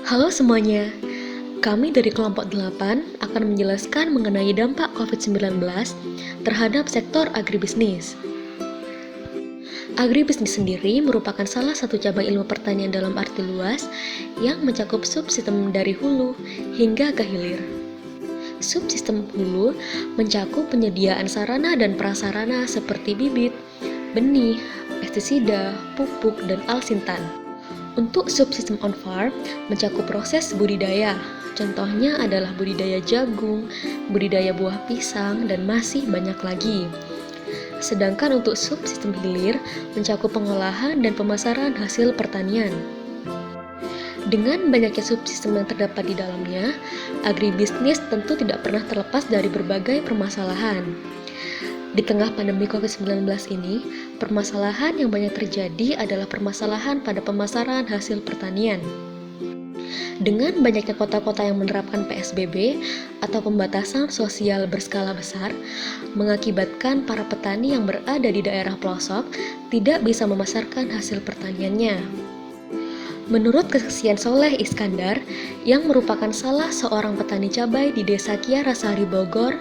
Halo semuanya, kami dari kelompok 8 akan menjelaskan mengenai dampak COVID-19 terhadap sektor agribisnis. Agribisnis sendiri merupakan salah satu cabang ilmu pertanian dalam arti luas yang mencakup subsistem dari hulu hingga ke hilir. Subsistem hulu mencakup penyediaan sarana dan prasarana seperti bibit, benih, pestisida, pupuk, dan alsintan. Untuk subsistem on-farm mencakup proses budidaya, contohnya adalah budidaya jagung, budidaya buah pisang, dan masih banyak lagi. Sedangkan untuk subsistem hilir mencakup pengolahan dan pemasaran hasil pertanian. Dengan banyaknya subsistem yang terdapat di dalamnya, agribisnis tentu tidak pernah terlepas dari berbagai permasalahan. Di tengah pandemi COVID-19 ini, permasalahan yang banyak terjadi adalah permasalahan pada pemasaran hasil pertanian. Dengan banyaknya kota-kota yang menerapkan PSBB atau pembatasan sosial berskala besar, mengakibatkan para petani yang berada di daerah pelosok tidak bisa memasarkan hasil pertaniannya. Menurut kesaksian Soleh Iskandar, yang merupakan salah seorang petani cabai di Desa Kiarasari Bogor,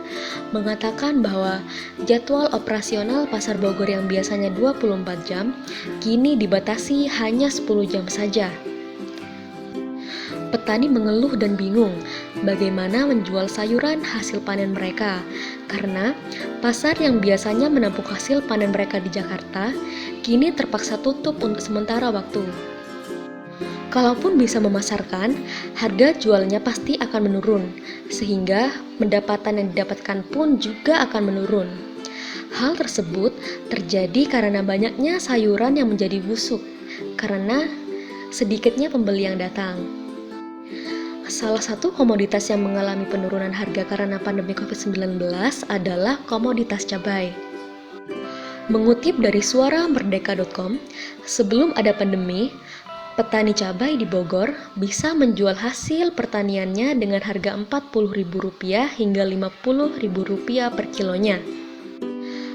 mengatakan bahwa jadwal operasional Pasar Bogor yang biasanya 24 jam, kini dibatasi hanya 10 jam saja. Petani mengeluh dan bingung bagaimana menjual sayuran hasil panen mereka, karena pasar yang biasanya menampung hasil panen mereka di Jakarta, kini terpaksa tutup untuk sementara waktu. Kalaupun bisa memasarkan, harga jualnya pasti akan menurun, sehingga pendapatan yang didapatkan pun juga akan menurun. Hal tersebut terjadi karena banyaknya sayuran yang menjadi busuk, karena sedikitnya pembeli yang datang. Salah satu komoditas yang mengalami penurunan harga karena pandemi COVID-19 adalah komoditas cabai. Mengutip dari suaramerdeka.com, sebelum ada pandemi, petani cabai di Bogor bisa menjual hasil pertaniannya dengan harga Rp40.000 hingga Rp50.000 per kilonya.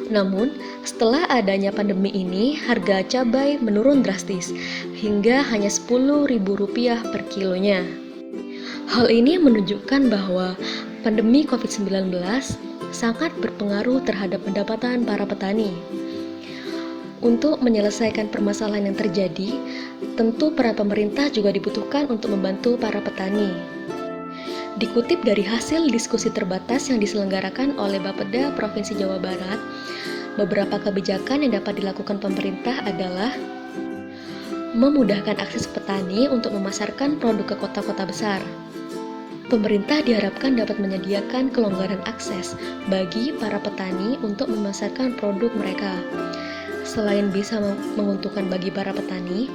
Namun, setelah adanya pandemi ini, harga cabai menurun drastis hingga hanya Rp10.000 per kilonya. Hal ini menunjukkan bahwa pandemi COVID-19 sangat berpengaruh terhadap pendapatan para petani. Untuk menyelesaikan permasalahan yang terjadi, tentu peran pemerintah juga dibutuhkan untuk membantu para petani. Dikutip dari hasil diskusi terbatas yang diselenggarakan oleh Bapeda Provinsi Jawa Barat, beberapa kebijakan yang dapat dilakukan pemerintah adalah memudahkan akses petani untuk memasarkan produk ke kota-kota besar. Pemerintah diharapkan dapat menyediakan kelonggaran akses bagi para petani untuk memasarkan produk mereka. Selain bisa menguntungkan bagi para petani,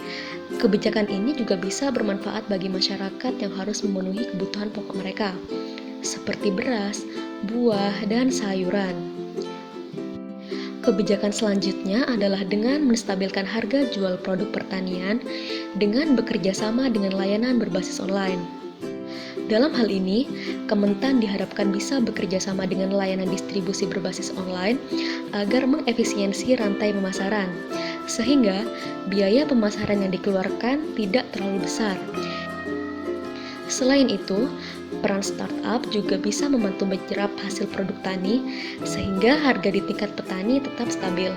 kebijakan ini juga bisa bermanfaat bagi masyarakat yang harus memenuhi kebutuhan pokok mereka, seperti beras, buah, dan sayuran. Kebijakan selanjutnya adalah dengan menstabilkan harga jual produk pertanian dengan bekerja sama dengan layanan berbasis online. Dalam hal ini, Kementan diharapkan bisa bekerja sama dengan layanan distribusi berbasis online agar mengefisiensi rantai pemasaran, sehingga biaya pemasaran yang dikeluarkan tidak terlalu besar. Selain itu, peran startup juga bisa membantu menyerap hasil produk tani, sehingga harga di tingkat petani tetap stabil.